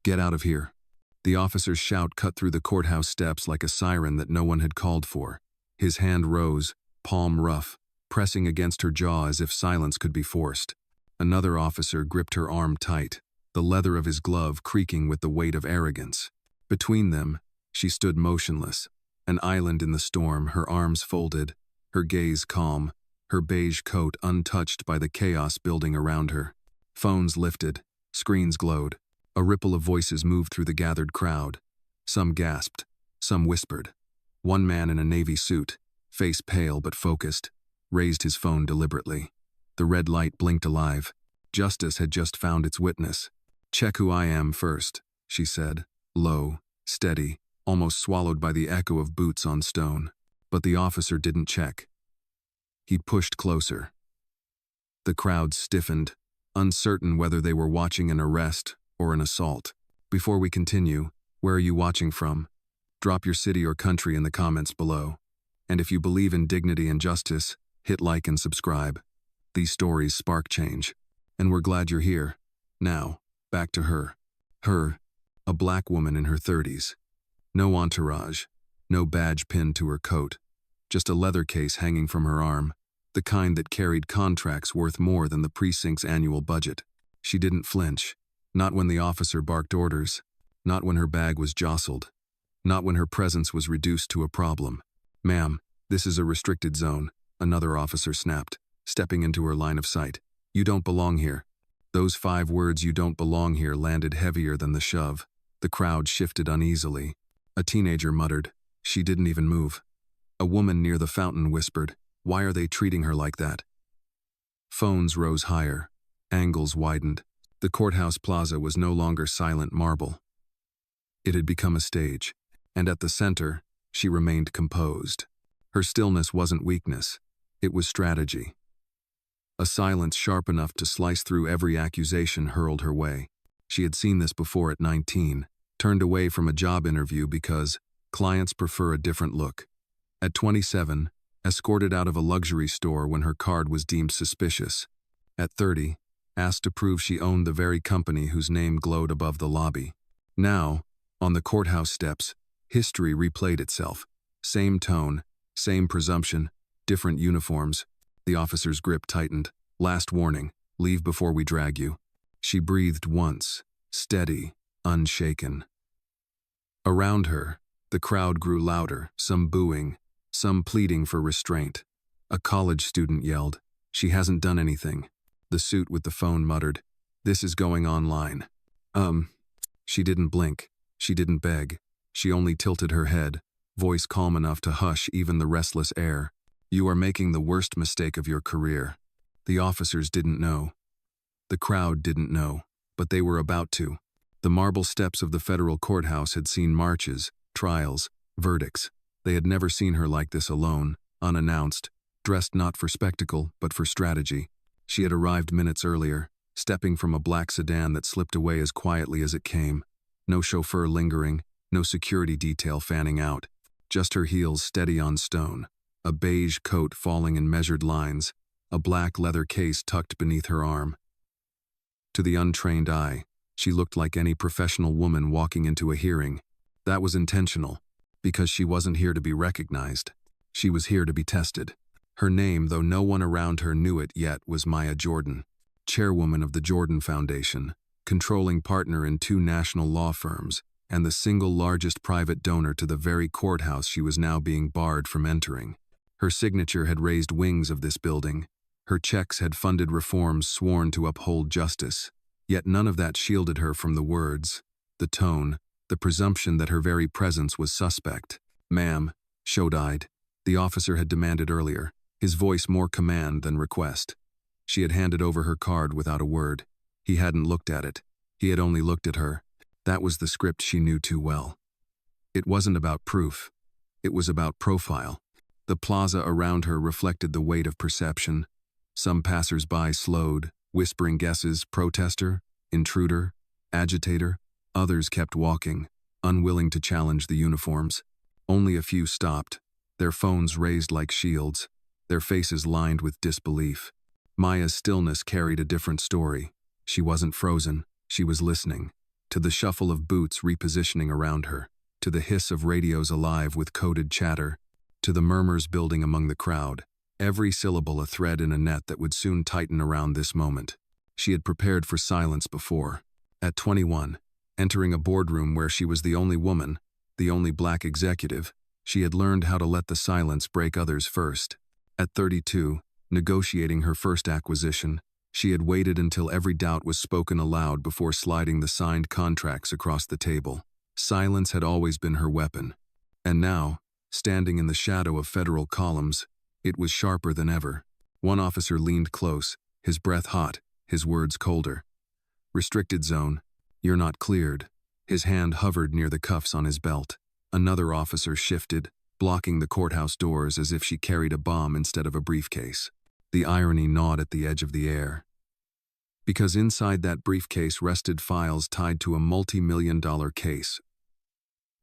Get out of here. The officer's shout cut through the courthouse steps like a siren that no one had called for. His hand rose, palm rough, pressing against her jaw as if silence could be forced. Another officer gripped her arm tight, the leather of his glove creaking with the weight of arrogance. Between them, she stood motionless, an island in the storm, her arms folded, her gaze calm, her beige coat untouched by the chaos building around her. Phones lifted, screens glowed. A ripple of voices moved through the gathered crowd. Some gasped, some whispered. One man in a navy suit, face pale but focused, raised his phone deliberately. The red light blinked alive. Justice had just found its witness. "Check who I am first," she said, low, steady, almost swallowed by the echo of boots on stone. But the officer didn't check. He pushed closer. The crowd stiffened, uncertain whether they were watching an arrest or an assault. "Before we continue, where are you watching from? Drop your city or country in the comments below. And if you believe in dignity and justice, hit like and subscribe. These stories spark change. And we're glad you're here. Now, back to her. Her, a black woman in her 30s. No entourage, no badge pinned to her coat, just a leather case hanging from her arm, the kind that carried contracts worth more than the precinct's annual budget. She didn't flinch, not when the officer barked orders, not when her bag was jostled, not when her presence was reduced to a problem. "Ma'am, this is a restricted zone," another officer snapped, stepping into her line of sight. "You don't belong here." Those 5 words, "you don't belong here," landed heavier than the shove. The crowd shifted uneasily. A teenager muttered, "She didn't even move." A woman near the fountain whispered, "Why are they treating her like that?" Phones rose higher. Angles widened. The courthouse plaza was no longer silent marble. It had become a stage, and at the center, she remained composed. Her stillness wasn't weakness. It was strategy. A silence sharp enough to slice through every accusation hurled her way. She had seen this before at 19, turned away from a job interview because clients prefer a different look. At 27, escorted out of a luxury store when her card was deemed suspicious. At 30, asked to prove she owned the very company whose name glowed above the lobby. Now, on the courthouse steps, history replayed itself. Same tone, same presumption, different uniforms. The officer's grip tightened. "Last warning, leave before we drag you." She breathed once, steady, unshaken. Around her, the crowd grew louder, some booing, some pleading for restraint. A college student yelled, "She hasn't done anything." The suit with the phone muttered, "This is going online." She didn't blink. She didn't beg. She only tilted her head, voice calm enough to hush even the restless air. "You are making the worst mistake of your career." The officers didn't know. The crowd didn't know, but they were about to. The marble steps of the federal courthouse had seen marches, trials, verdicts. They had never seen her like this alone, unannounced, dressed not for spectacle, but for strategy. She had arrived minutes earlier, stepping from a black sedan that slipped away as quietly as it came. No chauffeur lingering, no security detail fanning out. Just her heels steady on stone, a beige coat falling in measured lines, a black leather case tucked beneath her arm. To the untrained eye, she looked like any professional woman walking into a hearing. That was intentional, because she wasn't here to be recognized. She was here to be tested. Her name, though no one around her knew it yet, was Maya Jordan, chairwoman of the Jordan Foundation, controlling partner in 2 national law firms, and the single largest private donor to the very courthouse she was now being barred from entering. Her signature had raised wings of this building. Her checks had funded reforms sworn to uphold justice. Yet none of that shielded her from the words, the tone, the presumption that her very presence was suspect. "Ma'am," showed-eyed, the officer had demanded earlier, his voice more command than request. She had handed over her card without a word. He hadn't looked at it. He had only looked at her. That was the script she knew too well. It wasn't about proof. It was about profile. The plaza around her reflected the weight of perception. Some passers-by slowed, whispering guesses, protester, intruder, agitator. Others kept walking, unwilling to challenge the uniforms. Only a few stopped, their phones raised like shields, their faces lined with disbelief. Maya's stillness carried a different story. She wasn't frozen, she was listening. to the shuffle of boots repositioning around her, to the hiss of radios alive with coded chatter, to the murmurs building among the crowd, every syllable a thread in a net that would soon tighten around this moment. She had prepared for silence before. At 21, entering a boardroom where she was the only woman, the only black executive, she had learned how to let the silence break others first. At 32, negotiating her first acquisition, she had waited until every doubt was spoken aloud before sliding the signed contracts across the table. Silence had always been her weapon. And now, standing in the shadow of federal columns, it was sharper than ever. One officer leaned close, his breath hot, his words colder. "Restricted zone. You're not cleared." His hand hovered near the cuffs on his belt. Another officer shifted, blocking the courthouse doors as if she carried a bomb instead of a briefcase. The irony gnawed at the edge of the air. Because inside that briefcase rested files tied to a multi-million-dollar case.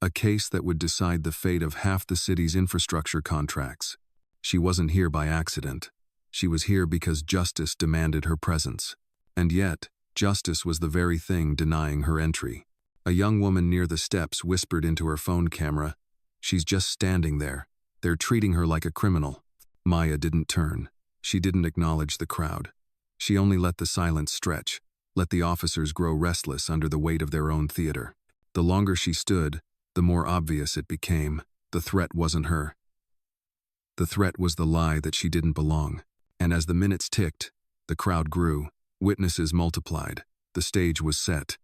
A case that would decide the fate of half the city's infrastructure contracts. She wasn't here by accident. She was here because justice demanded her presence. And yet, justice was the very thing denying her entry. A young woman near the steps whispered into her phone camera, "She's just standing there. They're treating her like a criminal." Maya didn't turn. She didn't acknowledge the crowd. She only let the silence stretch, let the officers grow restless under the weight of their own theater. The longer she stood, the more obvious it became. The threat wasn't her. The threat was the lie that she didn't belong. And as the minutes ticked, the crowd grew. Witnesses multiplied. The stage was set.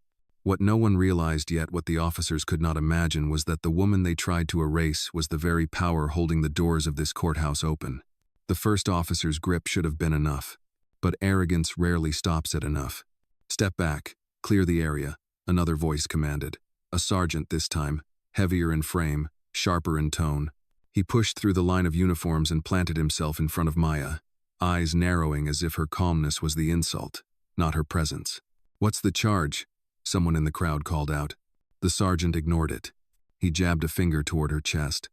What no one realized yet, what the officers could not imagine, was that the woman they tried to erase was the very power holding the doors of this courthouse open. The first officer's grip should have been enough. But arrogance rarely stops at enough. "Step back, clear the area," another voice commanded. A sergeant this time, heavier in frame, sharper in tone. He pushed through the line of uniforms and planted himself in front of Maya, eyes narrowing as if her calmness was the insult, not her presence. "What's the charge?" someone in the crowd called out. The sergeant ignored it. He jabbed a finger toward her chest.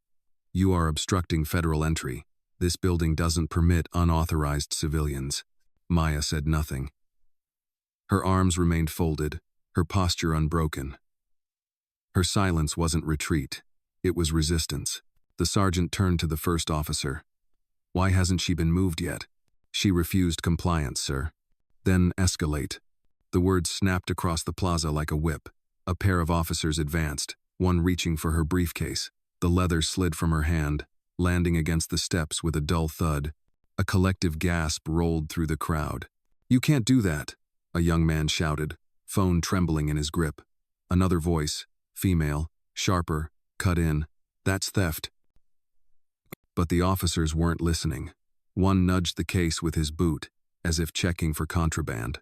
"You are obstructing federal entry. This building doesn't permit unauthorized civilians." Maya said nothing. Her arms remained folded, her posture unbroken. Her silence wasn't retreat. It was resistance. The sergeant turned to the first officer. "Why hasn't she been moved yet?" "She refused compliance, sir." "Then escalate." The words snapped across the plaza like a whip. A pair of officers advanced, one reaching for her briefcase. The leather slid from her hand, landing against the steps with a dull thud. A collective gasp rolled through the crowd. "You can't do that," a young man shouted, phone trembling in his grip. Another voice, female, sharper, cut in, "That's theft." But the officers weren't listening. One nudged the case with his boot, as if checking for contraband.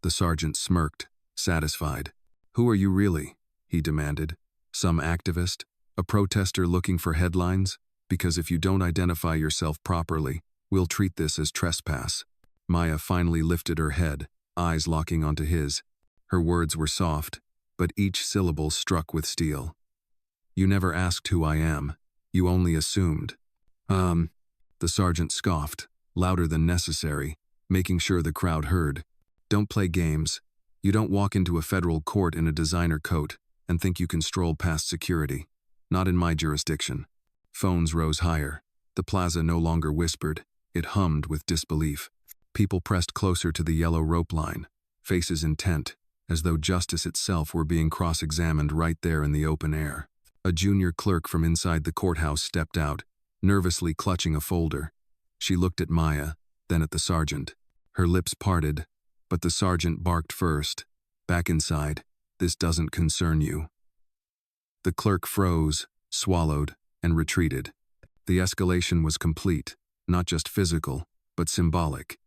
The sergeant smirked, satisfied. "Who are you really?" he demanded. "Some activist? A protester looking for headlines? Because if you don't identify yourself properly, we'll treat this as trespass." Maya finally lifted her head, eyes locking onto his. Her words were soft, but each syllable struck with steel. "You never asked who I am. You only assumed." The sergeant scoffed, louder than necessary, making sure the crowd heard. "Don't play games. You don't walk into a federal court in a designer coat and think you can stroll past security. Not in my jurisdiction." Phones rose higher. The plaza no longer whispered. It hummed with disbelief. People pressed closer to the yellow rope line, faces intent, as though justice itself were being cross-examined right there in the open air. A junior clerk from inside the courthouse stepped out, nervously clutching a folder. She looked at Maya, then at the sergeant. Her lips parted, but the sergeant barked first. "Back inside. This doesn't concern you." The clerk froze, swallowed, and retreated. The escalation was complete, not just physical, but symbolic.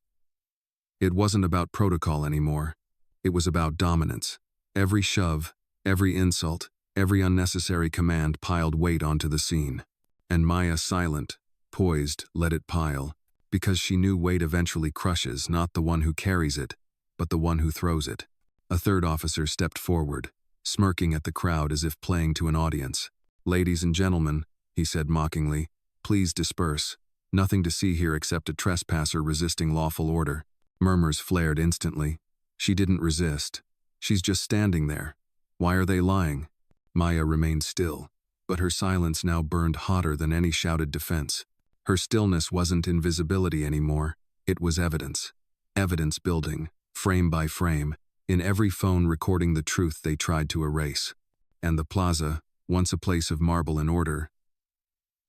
It wasn't about protocol anymore. It was about dominance. Every shove, every insult, every unnecessary command piled weight onto the scene. And Maya, silent, poised, let it pile, because she knew weight eventually crushes not the one who carries it, but the one who throws it. A third officer stepped forward, smirking at the crowd as if playing to an audience. "Ladies and gentlemen," he said mockingly, "please disperse. Nothing to see here except a trespasser resisting lawful order." Murmurs flared instantly. She didn't resist. She's just standing there, Why are they lying? Maya remained still, but her silence now burned hotter than any shouted defense. Her stillness wasn't invisibility anymore, it was evidence. Evidence building, frame by frame, in every phone recording the truth they tried to erase. And the plaza, once a place of marble and order,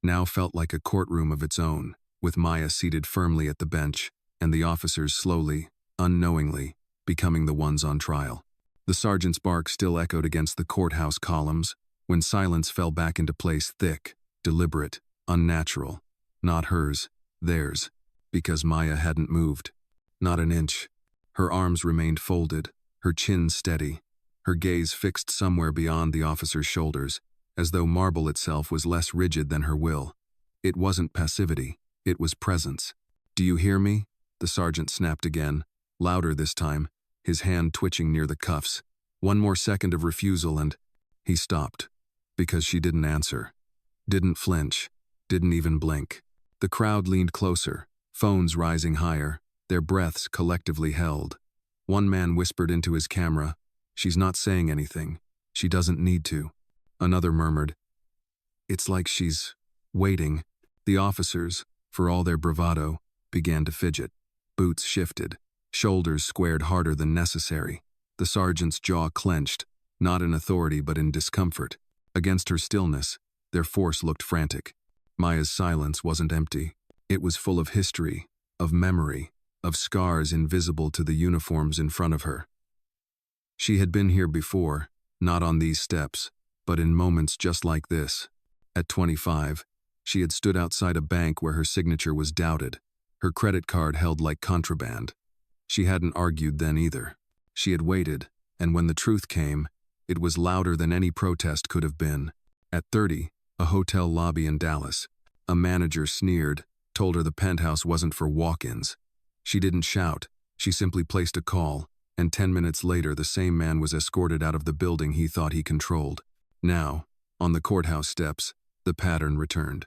now felt like a courtroom of its own, with Maya seated firmly at the bench, and the officers slowly, unknowingly, becoming the ones on trial. The sergeant's bark still echoed against the courthouse columns, when silence fell back into place, thick, deliberate, unnatural. Not hers, theirs, because Maya hadn't moved. Not an inch. Her arms remained folded, her chin steady, her gaze fixed somewhere beyond the officer's shoulders, as though marble itself was less rigid than her will. It wasn't passivity, it was presence. "Do you hear me?" the sergeant snapped again, louder this time, his hand twitching near the cuffs. One more second of refusal and he stopped, because she didn't answer. Didn't flinch, didn't even blink. The crowd leaned closer, phones rising higher, their breaths collectively held. One man whispered into his camera, "She's not saying anything. She doesn't need to." Another murmured, "It's like she's waiting." The officers, for all their bravado, began to fidget. Boots shifted, shoulders squared harder than necessary. The sergeant's jaw clenched, not in authority but in discomfort. Against her stillness, their force looked frantic. Maya's silence wasn't empty. It was full of history, of memory, of scars invisible to the uniforms in front of her. She had been here before, not on these steps, but in moments just like this. At 25, she had stood outside a bank where her signature was doubted, her credit card held like contraband. She hadn't argued then either. She had waited, and when the truth came, it was louder than any protest could have been. At 30, a hotel lobby in Dallas, a manager sneered, told her the penthouse wasn't for walk-ins. She didn't shout, she simply placed a call, and 10 minutes later the same man was escorted out of the building he thought he controlled. Now, on the courthouse steps, the pattern returned.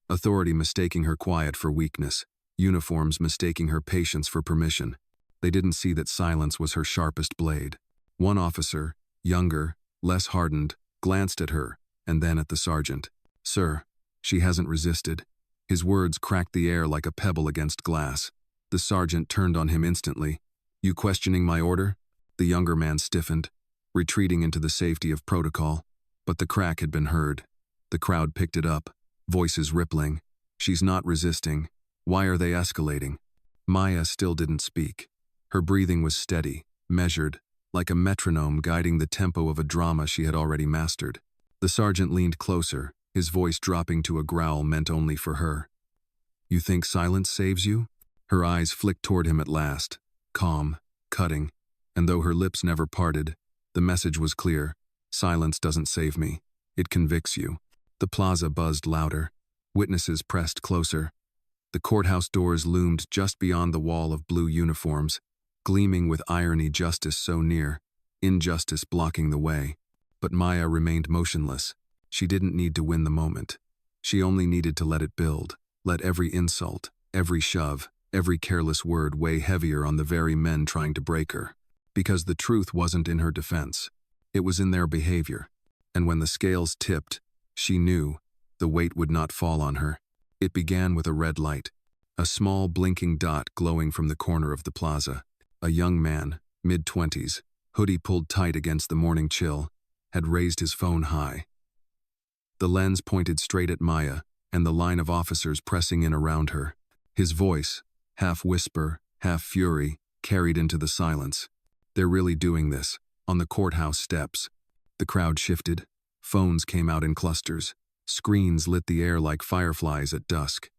Authority mistaking her quiet for weakness, uniforms mistaking her patience for permission. They didn't see that silence was her sharpest blade. One officer, younger, less hardened, glanced at her, and then at the sergeant. "Sir." She hasn't resisted. His words cracked the air like a pebble against glass. The sergeant turned on him instantly. "You questioning my order?" The younger man stiffened, retreating into the safety of protocol. But the crack had been heard. The crowd picked it up, voices rippling. "She's not resisting. Why are they escalating?" Maya still didn't speak. Her breathing was steady, measured, like a metronome guiding the tempo of a drama she had already mastered. The sergeant leaned closer, his voice dropping to a growl meant only for her. "You think silence saves you?" Her eyes flicked toward him at last, calm, cutting, and though her lips never parted, the message was clear. "Silence doesn't save me. It convicts you." The plaza buzzed louder. Witnesses pressed closer. The courthouse doors loomed just beyond the wall of blue uniforms, gleaming with irony, justice so near, injustice blocking the way. But Maya remained motionless. She didn't need to win the moment. She only needed to let it build, let every insult, every shove, every careless word weigh heavier on the very men trying to break her. Because the truth wasn't in her defense. It was in their behavior. And when the scales tipped, she knew the weight would not fall on her. It began with a red light, a small blinking dot glowing from the corner of the plaza. A young man, mid-20s, hoodie pulled tight against the morning chill, had raised his phone high. The lens pointed straight at Maya, and the line of officers pressing in around her. His voice, half whisper, half fury, carried into the silence. "They're really doing this, on the courthouse steps." The crowd shifted. Phones came out in clusters. Screens lit the air like fireflies at dusk.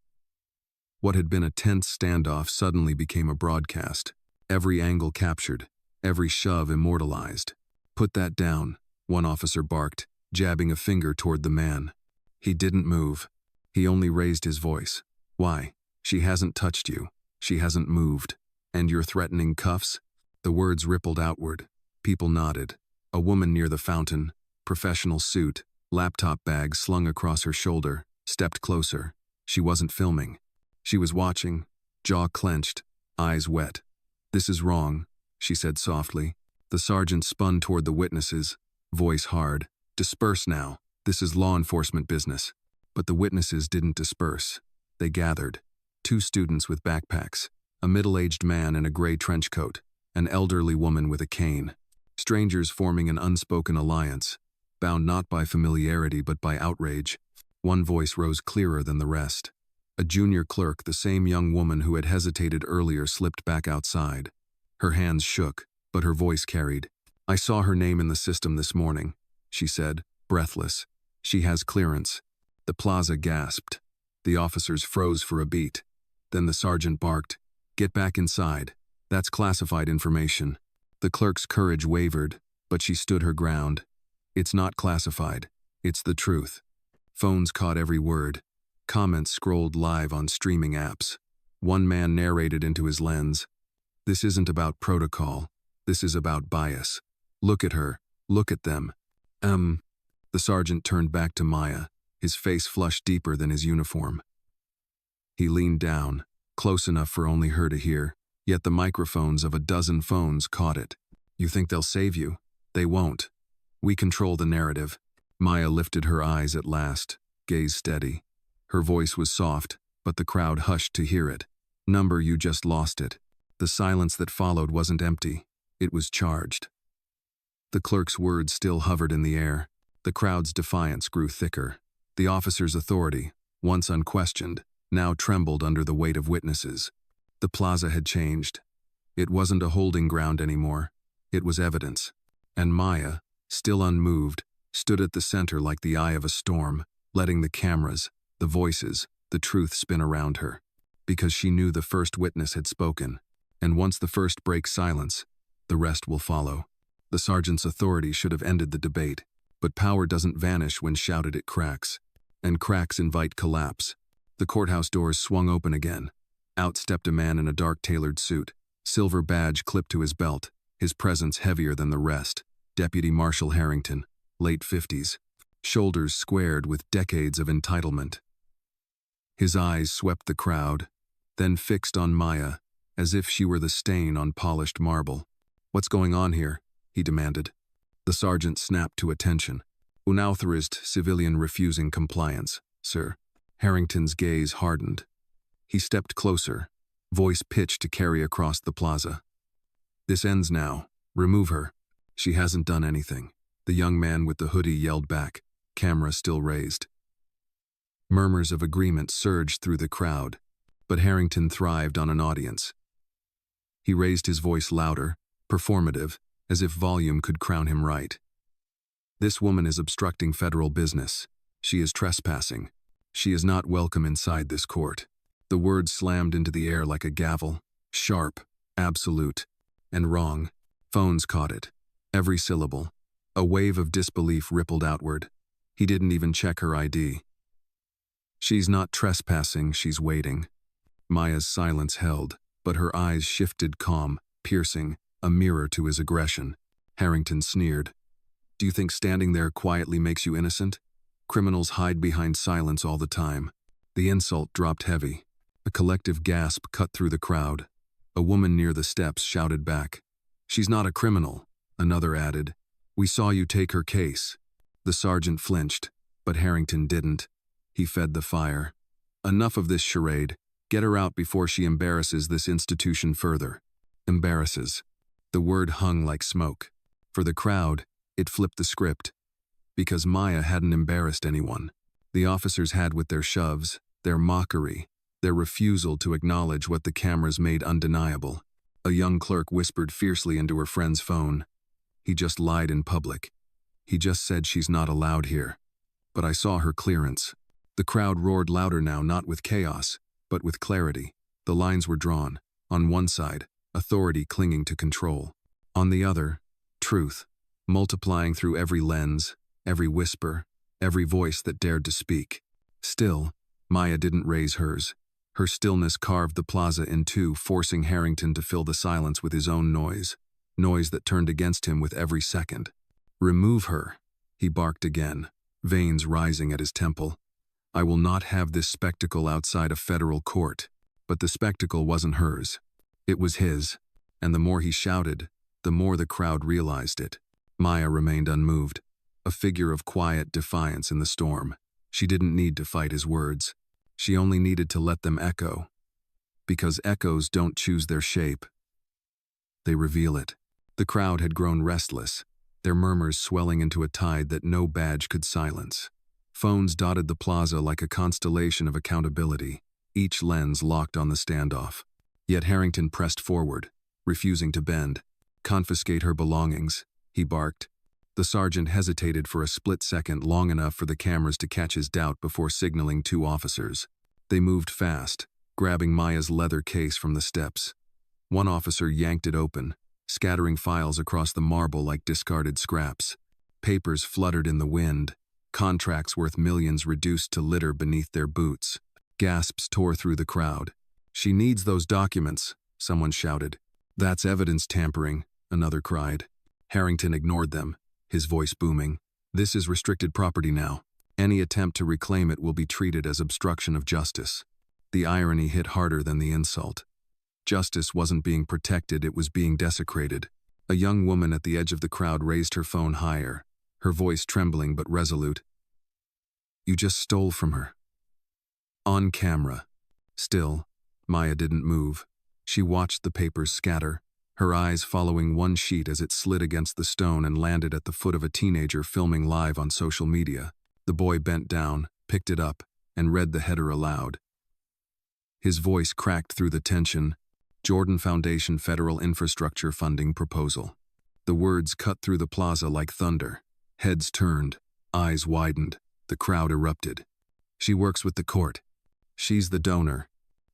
What had been a tense standoff suddenly became a broadcast. Every angle captured, every shove immortalized. "Put that down," one officer barked, jabbing a finger toward the man. He didn't move. He only raised his voice. "Why? She hasn't touched you. She hasn't moved. And you're threatening cuffs?" The words rippled outward. People nodded. A woman near the fountain, professional suit, laptop bag slung across her shoulder, stepped closer. She wasn't filming. She was watching, jaw clenched, eyes wet. "This is wrong," she said softly. The sergeant spun toward the witnesses, Voice hard. Disperse now. This is law enforcement business. But the witnesses didn't disperse. They gathered. 2 students with backpacks, a middle-aged man in a gray trench coat, an elderly woman with a cane. Strangers forming an unspoken alliance, bound not by familiarity but by outrage. One voice rose clearer than the rest. A junior clerk, the same young woman who had hesitated earlier, slipped back outside. Her hands shook, but her voice carried. "I saw her name in the system this morning," she said, breathless. "She has clearance." The plaza gasped. The officers froze for a beat. Then the sergeant barked, "Get back inside. That's classified information." The clerk's courage wavered, but she stood her ground. "It's not classified. It's the truth." Phones caught every word. Comments scrolled live on streaming apps. One man narrated into his lens, "This isn't about protocol. This is about bias. Look at her. Look at them." The sergeant turned back to Maya, his face flushed deeper than his uniform. He leaned down, close enough for only her to hear, yet the microphones of a dozen phones caught it. "You think they'll save you? They won't. We control the narrative." Maya lifted her eyes at last, gaze steady. Her voice was soft, but the crowd hushed to hear it. "Number, you just lost it." The silence that followed wasn't empty. It was charged. The clerk's words still hovered in the air. The crowd's defiance grew thicker. The officer's authority, once unquestioned, now trembled under the weight of witnesses. The plaza had changed. It wasn't a holding ground anymore. It was evidence. And Maya, still unmoved, stood at the center like the eye of a storm, letting the cameras, the voices, the truth spin around her. Because she knew the first witness had spoken. And once the first breaks silence, the rest will follow. The sergeant's authority should have ended the debate. But power doesn't vanish when shouted it cracks. And cracks invite collapse. The courthouse doors swung open again. Out stepped a man in a dark tailored suit, silver badge clipped to his belt, his presence heavier than the rest. Deputy Marshal Harrington, late 50s, shoulders squared with decades of entitlement. His eyes swept the crowd, then fixed on Maya, as if she were the stain on polished marble. "What's going on here?" he demanded. The sergeant snapped to attention. "Unauthorized civilian refusing compliance, sir." Harrington's gaze hardened. He stepped closer, voice pitched to carry across the plaza. "This ends now. Remove her. She hasn't done anything." The young man with the hoodie yelled back, camera still raised. Murmurs of agreement surged through the crowd, but Harrington thrived on an audience. He raised his voice louder, performative, as if volume could crown him right. "This woman is obstructing federal business. She is trespassing. She is not welcome inside this court." The words slammed into the air like a gavel, sharp, absolute, and wrong. Phones caught it, every syllable. A wave of disbelief rippled outward. He didn't even check her ID. "She's not trespassing, she's waiting." Maya's silence held, but her eyes shifted calm, piercing, a mirror to his aggression. Harrington sneered. "Do you think standing there quietly makes you innocent? Criminals hide behind silence all the time." The insult dropped heavy. A collective gasp cut through the crowd. A woman near the steps shouted back, "She's not a criminal." Another added, "We saw you take her case." The sergeant flinched, but Harrington didn't. He fed the fire. "Enough of this charade. Get her out before she embarrasses this institution further." Embarrasses. The word hung like smoke. For the crowd, it flipped the script. Because Maya hadn't embarrassed anyone. The officers had with their shoves, their mockery, their refusal to acknowledge what the cameras made undeniable. A young clerk whispered fiercely into her friend's phone. "He just lied in public. He just said she's not allowed here. But I saw her clearance." The crowd roared louder now, not with chaos, but with clarity. The lines were drawn. On one side, authority clinging to control. On the other, truth, multiplying through every lens, every whisper, every voice that dared to speak. Still, Maya didn't raise hers. Her stillness carved the plaza in two, forcing Harrington to fill the silence with his own noise that turned against him with every second. "Remove her," he barked again, veins rising at his temple. "I will not have this spectacle outside a federal court." But the spectacle wasn't hers. It was his, and the more he shouted, the more the crowd realized it. Maya remained unmoved, a figure of quiet defiance in the storm. She didn't need to fight his words. She only needed to let them echo. Because echoes don't choose their shape. They reveal it. The crowd had grown restless, their murmurs swelling into a tide that no badge could silence. Phones dotted the plaza like a constellation of accountability, each lens locked on the standoff. Yet Harrington pressed forward, refusing to bend. "Confiscate her belongings," he barked. The sergeant hesitated for a split second, long enough for the cameras to catch his doubt before signaling 2 officers. They moved fast, grabbing Maya's leather case from the steps. One officer yanked it open, scattering files across the marble like discarded scraps. Papers fluttered in the wind, contracts worth millions reduced to litter beneath their boots. Gasps tore through the crowd. "She needs those documents," someone shouted. "That's evidence tampering," another cried. Harrington ignored them, his voice booming. "This is restricted property now. Any attempt to reclaim it will be treated as obstruction of justice." The irony hit harder than the insult. Justice wasn't being protected, it was being desecrated. A young woman at the edge of the crowd raised her phone higher, her voice trembling but resolute. "You just stole from her." On camera. Still, Maya didn't move. She watched the papers scatter, her eyes following one sheet as it slid against the stone and landed at the foot of a teenager filming live on social media. The boy bent down, picked it up, and read the header aloud. His voice cracked through the tension. "Jordan Foundation Federal Infrastructure Funding Proposal." The words cut through the plaza like thunder. Heads turned, eyes widened, the crowd erupted. "She works with the court. She's the donor.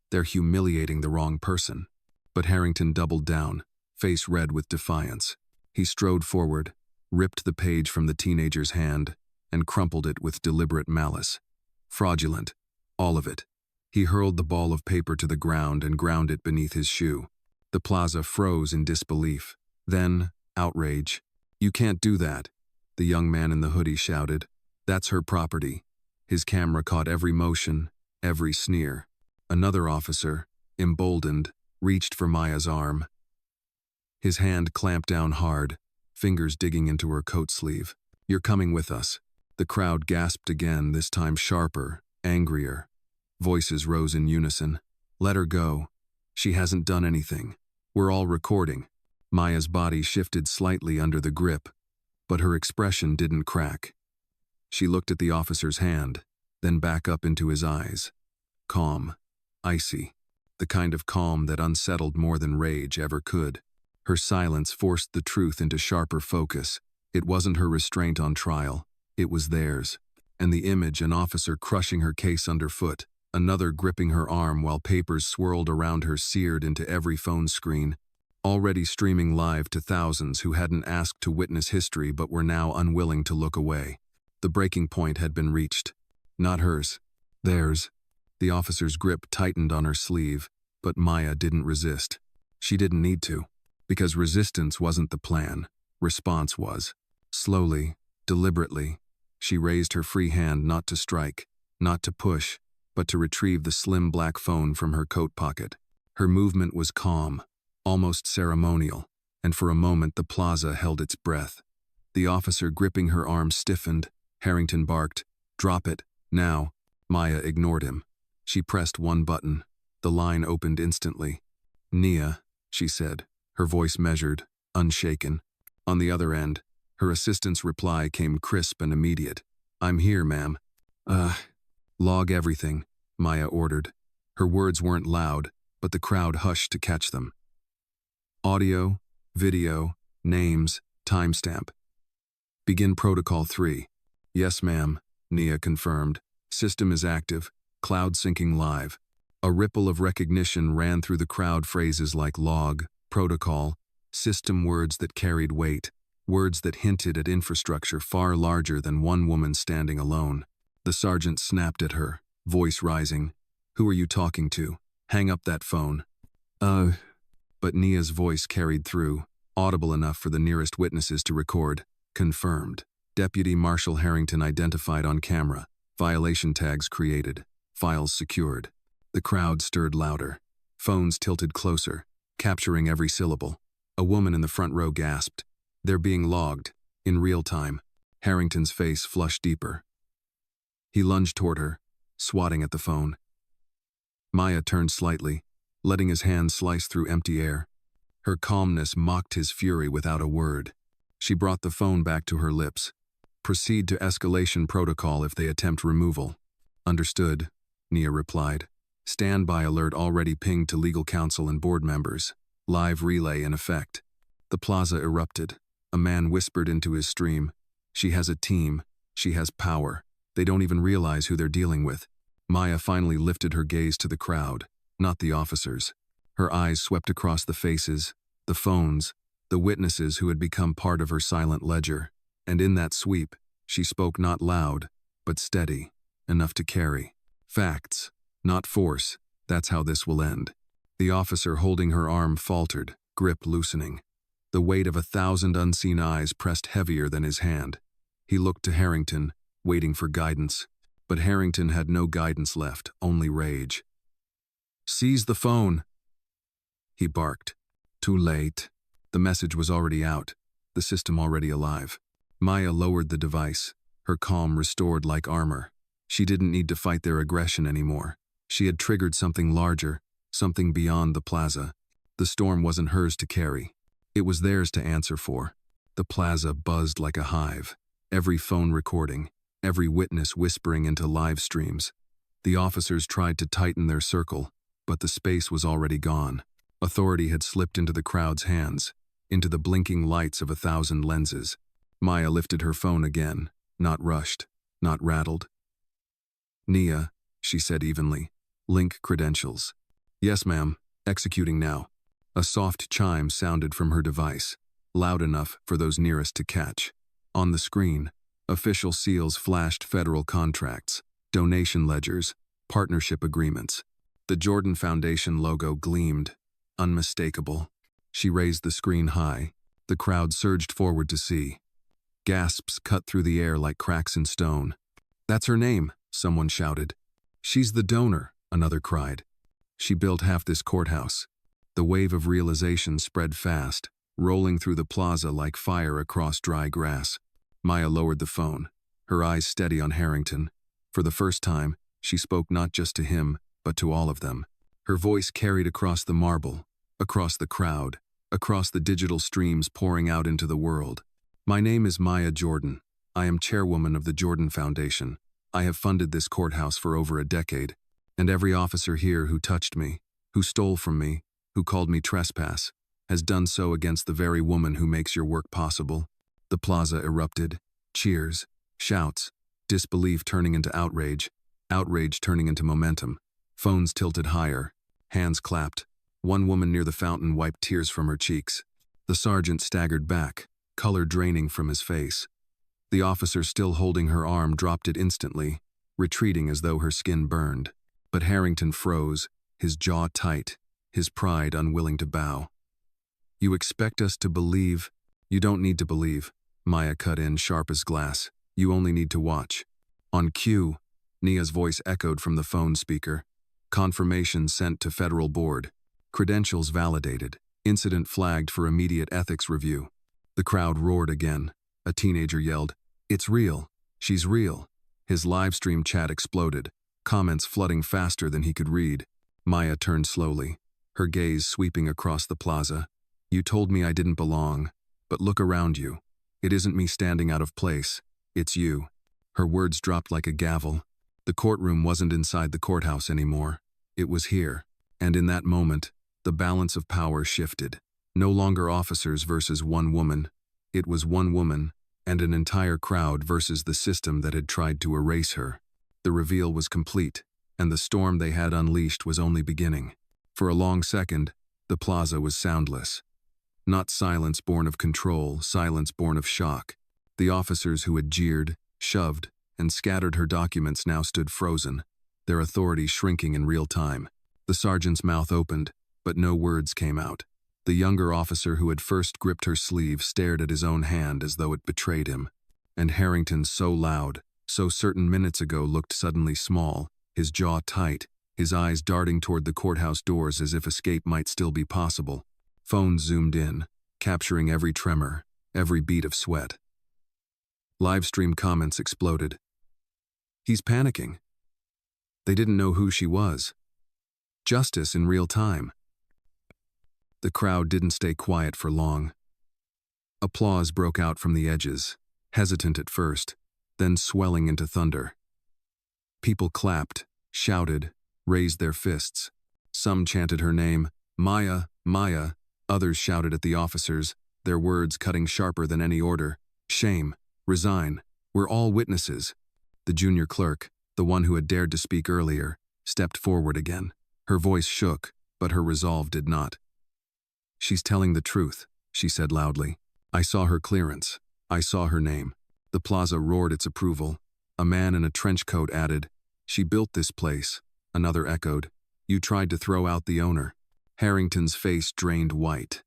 They're humiliating the wrong person." But Harrington doubled down, face red with defiance. He strode forward, ripped the page from the teenager's hand, and crumpled it with deliberate malice. Fraudulent, all of it. He hurled the ball of paper to the ground and ground it beneath his shoe. The plaza froze in disbelief. Then, outrage. "You can't do that," the young man in the hoodie shouted. "That's her property." His camera caught every motion, every sneer. Another officer, emboldened, reached for Maya's arm. His hand clamped down hard, fingers digging into her coat sleeve. "You're coming with us." The crowd gasped again, this time sharper, angrier. Voices rose in unison. "Let her go. She hasn't done anything. We're all recording." Maya's body shifted slightly under the grip, but her expression didn't crack. She looked at the officer's hand, then back up into his eyes. Calm, icy, the kind of calm that unsettled more than rage ever could. Her silence forced the truth into sharper focus. It wasn't her restraint on trial, it was theirs. And the image, an officer crushing her case underfoot, another gripping her arm while papers swirled around her, seared into every phone screen, already streaming live to thousands who hadn't asked to witness history but were now unwilling to look away. The breaking point had been reached. Not hers. Theirs. The officer's grip tightened on her sleeve, but Maya didn't resist. She didn't need to, because resistance wasn't the plan. Response was. Slowly, deliberately, she raised her free hand, not to strike, not to push, but to retrieve the slim black phone from her coat pocket. Her movement was calm, almost ceremonial, and for a moment the plaza held its breath. The officer gripping her arm stiffened. Harrington barked, "Drop it, now." Maya ignored him. She pressed one button. The line opened instantly. "Nia," she said, her voice measured, unshaken. On the other end, her assistant's reply came crisp and immediate. "I'm here, ma'am." Log everything," Maya ordered. Her words weren't loud, but the crowd hushed to catch them. Audio, video, names, timestamp. "Begin Protocol 3. "Yes, ma'am," Nia confirmed. "System is active. Cloud syncing live." A ripple of recognition ran through the crowd, phrases like log, protocol, system, words that carried weight, words that hinted at infrastructure far larger than one woman standing alone. The sergeant snapped at her, voice rising. "Who are you talking to? Hang up that phone." But Nia's voice carried through, audible enough for the nearest witnesses to record. "Confirmed. Deputy Marshal Harrington identified on camera. Violation tags created. Files secured." The crowd stirred louder. Phones tilted closer, capturing every syllable. A woman in the front row gasped. "They're being logged. In real time, Harrington's face flushed deeper. He lunged toward her, swatting at the phone. Maya turned slightly, letting his hand slice through empty air. Her calmness mocked his fury without a word. She brought the phone back to her lips. Proceed to escalation protocol if they attempt removal. Understood, Nia replied. Standby alert already pinged to legal counsel and board members. Live relay in effect. The plaza erupted. A man whispered into his stream. She has a team. She has power. They don't even realize who they're dealing with. Maya finally lifted her gaze to the crowd, not the officers. Her eyes swept across the faces, the phones, the witnesses who had become part of her silent ledger. And in that sweep, she spoke not loud, but steady, enough to carry. Facts, not force. That's how this will end. The officer holding her arm faltered, grip loosening. The weight of 1,000 unseen eyes pressed heavier than his hand. He looked to Harrington, waiting for guidance. But Harrington had no guidance left, only rage. Seize the phone, he barked. Too late. The message was already out, the system already alive. Maya lowered the device, her calm restored like armor. She didn't need to fight their aggression anymore. She had triggered something larger, something beyond the plaza. The storm wasn't hers to carry. It was theirs to answer for. The plaza buzzed like a hive, every phone recording, every witness whispering into live streams. The officers tried to tighten their circle, but the space was already gone. Authority had slipped into the crowd's hands, into the blinking lights of 1,000 lenses. Maya lifted her phone again, not rushed, not rattled. Nia, she said evenly, link credentials. Yes, ma'am, executing now. A soft chime sounded from her device, loud enough for those nearest to catch. On the screen, official seals flashed federal contracts, donation ledgers, partnership agreements. The Jordan Foundation logo gleamed, unmistakable. She raised the screen high. The crowd surged forward to see. Gasps cut through the air like cracks in stone. That's her name, someone shouted. She's the donor, another cried. She built half this courthouse. The wave of realization spread fast, rolling through the plaza like fire across dry grass. Maya lowered the phone, her eyes steady on Harrington. For the first time, she spoke not just to him, but to all of them. Her voice carried across the marble, across the crowd, across the digital streams pouring out into the world. My name is Maya Jordan. I am chairwoman of the Jordan Foundation. I have funded this courthouse for over a decade, and every officer here who touched me, who stole from me, who called me trespass, has done so against the very woman who makes your work possible. The plaza erupted. Cheers, shouts, disbelief turning into outrage turning into momentum. Phones tilted higher, hands clapped. One woman near the fountain wiped tears from her cheeks. The sergeant staggered back, color draining from his face. The officer still holding her arm dropped it instantly, retreating as though her skin burned. But Harrington froze, his jaw tight, his pride unwilling to bow. You expect us to believe? You don't need to believe, Maya cut in sharp as glass. You only need to watch. On cue, Nia's voice echoed from the phone speaker. Confirmation sent to federal board. Credentials validated. Incident flagged for immediate ethics review. The crowd roared again. A teenager yelled, "It's real. She's real." His livestream chat exploded, comments flooding faster than he could read. Maya turned slowly, her gaze sweeping across the plaza. You told me I didn't belong, but look around you. It isn't me standing out of place. It's you. Her words dropped like a gavel. The courtroom wasn't inside the courthouse anymore. It was here. And in that moment, the balance of power shifted. No longer officers versus one woman. It was one woman and an entire crowd versus the system that had tried to erase her. The reveal was complete, and the storm they had unleashed was only beginning. For a long second, the plaza was soundless. Not silence born of control, silence born of shock. The officers who had jeered, shoved, and scattered her documents now stood frozen, their authority shrinking in real time. The sergeant's mouth opened, but no words came out. The younger officer who had first gripped her sleeve stared at his own hand as though it betrayed him. And Harrington, so loud, so certain minutes ago, looked suddenly small, his jaw tight, his eyes darting toward the courthouse doors as if escape might still be possible. Phones zoomed in, capturing every tremor, every beat of sweat. Livestream comments exploded. He's panicking. They didn't know who she was. Justice in real time. The crowd didn't stay quiet for long. Applause broke out from the edges, hesitant at first, then swelling into thunder. People clapped, shouted, raised their fists. Some chanted her name, Maya, Maya. Others shouted at the officers, their words cutting sharper than any order. Shame. Resign. We're all witnesses. The junior clerk, the one who had dared to speak earlier, stepped forward again. Her voice shook, but her resolve did not. She's telling the truth, she said loudly. I saw her clearance. I saw her name. The plaza roared its approval. A man in a trench coat added, She built this place. Another echoed, You tried to throw out the owner. Harrington's face drained white.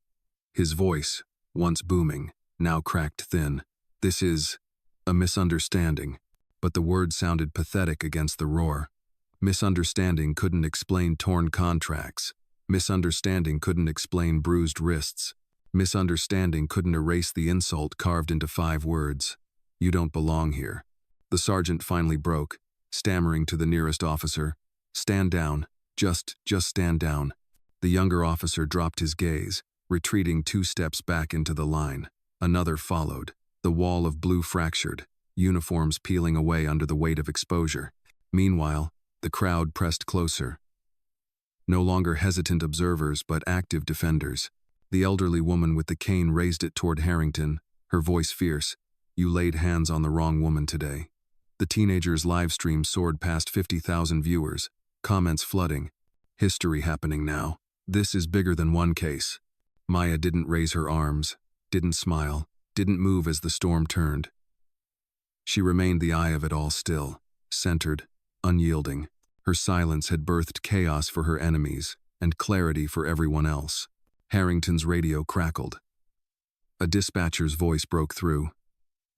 His voice, once booming, now cracked thin. This is a misunderstanding. But the word sounded pathetic against the roar. Misunderstanding couldn't explain torn contracts. Misunderstanding couldn't explain bruised wrists. Misunderstanding couldn't erase the insult carved into 5 words. You don't belong here. The sergeant finally broke, stammering to the nearest officer. Stand down. Just stand down. The younger officer dropped his gaze, retreating 2 steps back into the line. Another followed. The wall of blue fractured, uniforms peeling away under the weight of exposure. Meanwhile, the crowd pressed closer. No longer hesitant observers, but active defenders. The elderly woman with the cane raised it toward Harrington, her voice fierce. You laid hands on the wrong woman today. The teenager's live stream soared past 50,000 viewers, comments flooding. History happening now. This is bigger than one case. Maya didn't raise her arms, didn't smile, didn't move as the storm turned. She remained the eye of it all still, centered, unyielding. Her silence had birthed chaos for her enemies and clarity for everyone else. Harrington's radio crackled. A dispatcher's voice broke through.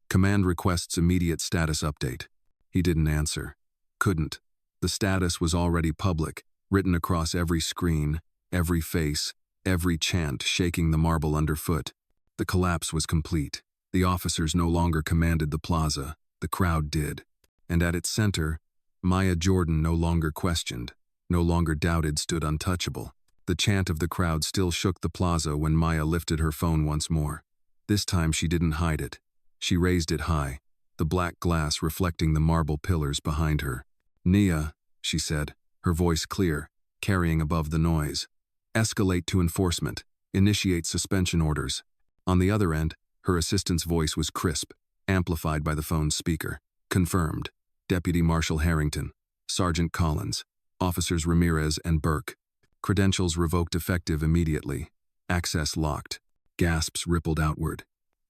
Command requests immediate status update. He didn't answer. Couldn't. The status was already public, written across every screen, every face, every chant shaking the marble underfoot. The collapse was complete. The officers no longer commanded the plaza. The crowd did. And at its center, Maya Jordan no longer questioned, no longer doubted, stood untouchable. The chant of the crowd still shook the plaza when Maya lifted her phone once more. This time she didn't hide it. She raised it high, the black glass reflecting the marble pillars behind her. Nia, she said, her voice clear, carrying above the noise. Escalate to enforcement. Initiate suspension orders. On the other end, her assistant's voice was crisp, amplified by the phone's speaker. Confirmed. Deputy Marshal Harrington, Sergeant Collins, Officers Ramirez and Burke. Credentials revoked effective immediately. Access locked. Gasps rippled outward.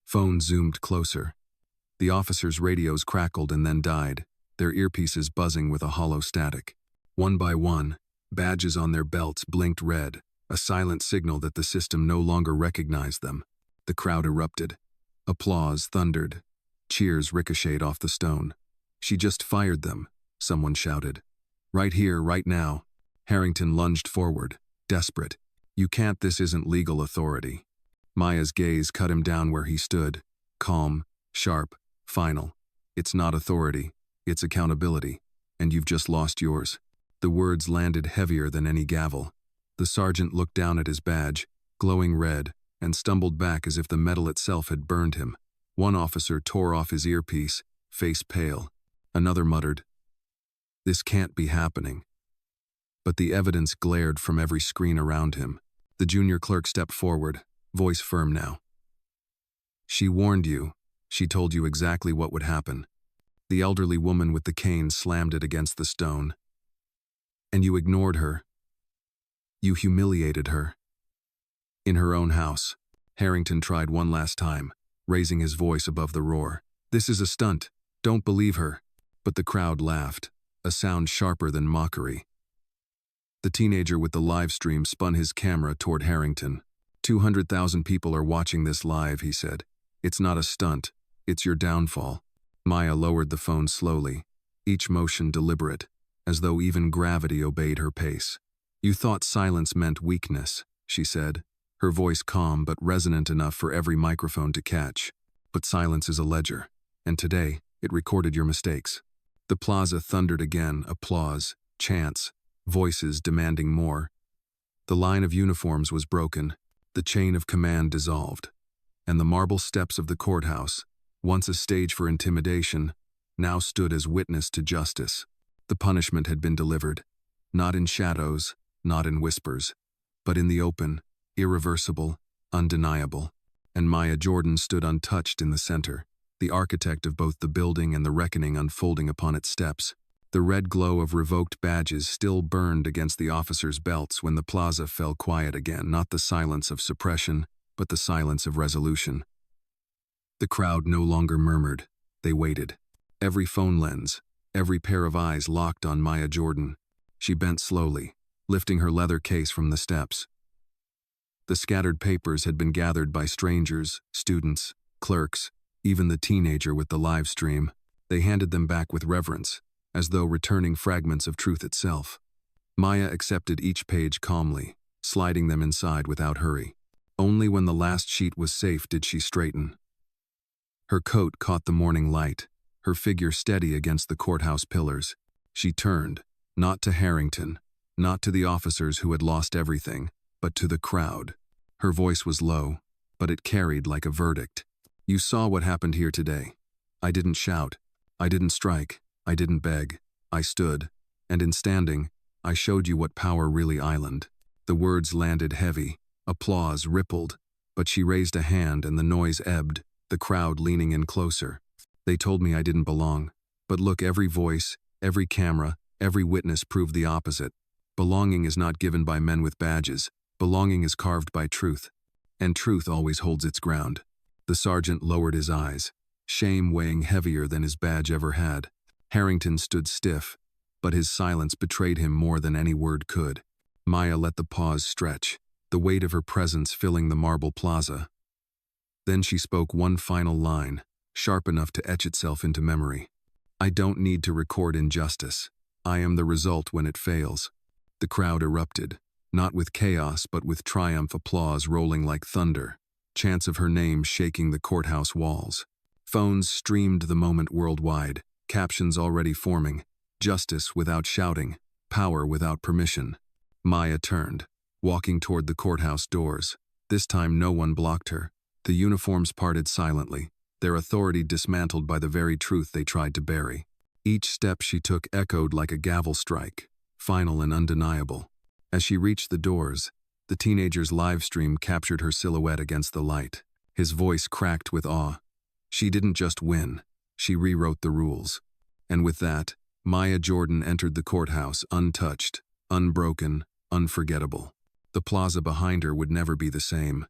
Phone zoomed closer. The officers' radios crackled and then died, their earpieces buzzing with a hollow static. One by one, badges on their belts blinked red, a silent signal that the system no longer recognized them. The crowd erupted. Applause thundered. Cheers ricocheted off the stone. She just fired them, someone shouted. Right here, right now. Harrington lunged forward, desperate. You can't, this isn't legal authority. Maya's gaze cut him down where he stood, calm, sharp, final. It's not authority, it's accountability, and you've just lost yours. The words landed heavier than any gavel. The sergeant looked down at his badge, glowing red, and stumbled back as if the metal itself had burned him. One officer tore off his earpiece, face pale. Another muttered, "This can't be happening." But the evidence glared from every screen around him. The junior clerk stepped forward, voice firm now. "She warned you. She told you exactly what would happen." The elderly woman with the cane slammed it against the stone. "And you ignored her. You humiliated her." In her own house, Harrington tried one last time, raising his voice above the roar. "This is a stunt. Don't believe her." But the crowd laughed, a sound sharper than mockery. The teenager with the live stream spun his camera toward Harrington. 200,000 people are watching this live, he said. It's not a stunt, it's your downfall. Maya lowered the phone slowly, each motion deliberate, as though even gravity obeyed her pace. "You thought silence meant weakness," she said, her voice calm but resonant enough for every microphone to catch. "But silence is a ledger, and today, it recorded your mistakes. The plaza thundered again, applause, chants, voices demanding more. The line of uniforms was broken, the chain of command dissolved, and the marble steps of the courthouse, once a stage for intimidation, now stood as witness to justice. The punishment had been delivered, not in shadows, not in whispers, but in the open, irreversible, undeniable. And Maya Jordan stood untouched in the center, the architect of both the building and the reckoning unfolding upon its steps. The red glow of revoked badges still burned against the officers' belts when the plaza fell quiet again, not the silence of suppression, but the silence of resolution. The crowd no longer murmured, they waited. Every phone lens, every pair of eyes locked on Maya Jordan. She bent slowly, lifting her leather case from the steps. The scattered papers had been gathered by strangers, students, clerks, even the teenager with the live stream. They handed them back with reverence, as though returning fragments of truth itself. Maya accepted each page calmly, sliding them inside without hurry. Only when the last sheet was safe did she straighten. Her coat caught the morning light, her figure steady against the courthouse pillars. She turned, not to Harrington, not to the officers who had lost everything, but to the crowd. Her voice was low, but it carried like a verdict. You saw what happened here today. I didn't shout. I didn't strike. I didn't beg. I stood, and in standing, I showed you what power really island. The words landed heavy. Applause rippled, but she raised a hand and the noise ebbed, the crowd leaning in closer. They told me I didn't belong. But look, every voice, every camera, every witness proved the opposite. Belonging is not given by men with badges. Belonging is carved by truth. And truth always holds its ground. The sergeant lowered his eyes, shame weighing heavier than his badge ever had. Harrington stood stiff, but his silence betrayed him more than any word could. Maya let the pause stretch, the weight of her presence filling the marble plaza. Then she spoke one final line, sharp enough to etch itself into memory. I don't need to record injustice. I am the result when it fails. The crowd erupted, not with chaos but with triumph, applause rolling like thunder, chants of her name shaking the courthouse walls. Phones streamed the moment worldwide, captions already forming, justice without shouting, power without permission. Maya turned, walking toward the courthouse doors. This time no one blocked her. The uniforms parted silently, their authority dismantled by the very truth they tried to bury. Each step she took echoed like a gavel strike, final and undeniable. As she reached the doors, the teenager's live stream captured her silhouette against the light. His voice cracked with awe. She didn't just win, she rewrote the rules. And with that, Maya Jordan entered the courthouse untouched, unbroken, unforgettable. The plaza behind her would never be the same.